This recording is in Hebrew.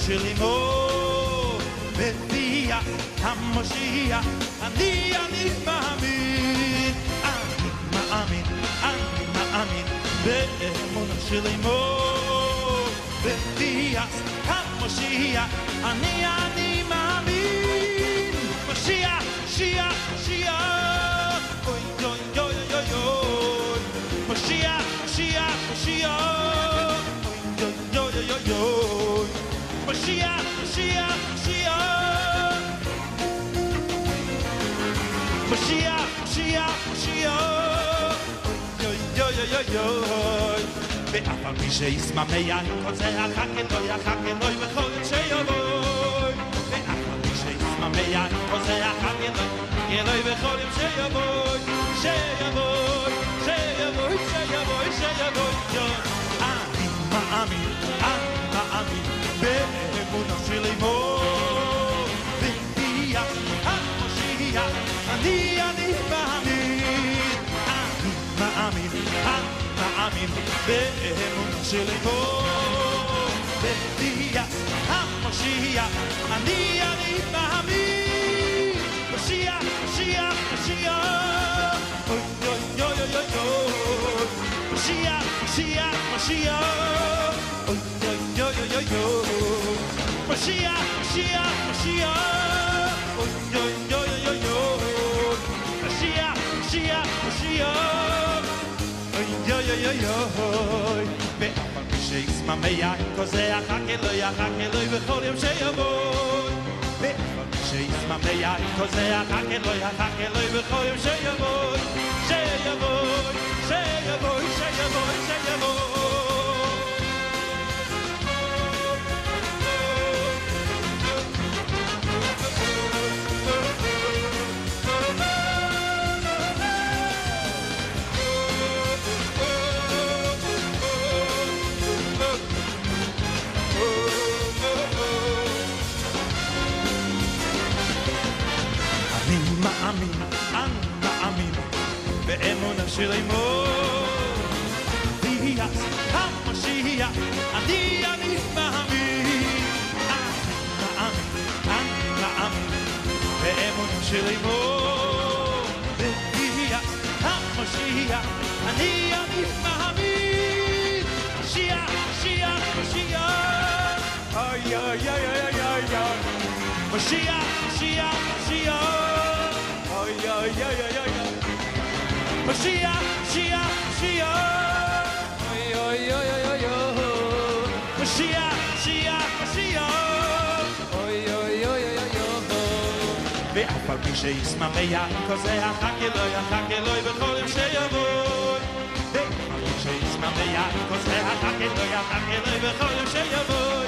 שלי מו בביאה המשיח אני מאמין אני מאמין באמונה שלי מו בביאה המשיח אני מאמין משיח משיח אוי אוי אוי אוי אוי משיח משיח משיח Mashiach, Mashiach, Mashiach Mashiach, Mashiach, Mashiach Yo, yo, yo, yo, yo ואף על פי שישמח יין קוצח הכלוי, הכלוי בכל יום שיבוא ואף על פי שישמח יין קוצח הכלוי, הכלוי בכל יום שיבוא שיבוא, שיבוא, שיבוא, שיבוא אני מאמין, באמונה שלי מו בביאת המשיח אני מאמין באמונה שלי מו בביאת המשיח אני מאמין משיח, משיח, משיח אוי אוי אוי אוי אוי משיח, משיח, משיח אוי yo yo yo yo Mashiach Mashiach Mashiach oh yo yo yo yo yo Mashiach Mashiach Mashiach oh yo yo yo yo ואף על פי שישמח יין קוזח הכלוי, הכלוי בכל יום שיבוא ואף על פי שישמח יין קוזח הכלוי, הכלוי בכל יום שיבוא שיבוא, שיבוא, שיבוא, שיבוא אני מאמין באמונה שלי מו ביאת המשיח אני מאמין אני מאמין באמונה שלי מו ביאת המשיח אני מאמין משיח, משיח, משיח אוי אוי אוי אוי אוי אוי משיח, משיח, משיח Oy oy oy oy oy Mashiach Mashiach Mashiach Oy oy oy oy oy Mashiach Mashiach Mashiach Oy oy oy oy oy ואף על פי שישמח יין קוזח הכלוי, הכלוי בכל יום שיבוא ואף על פי שישמח יין קוזח הכלוי, הכלוי בכל יום שיבוא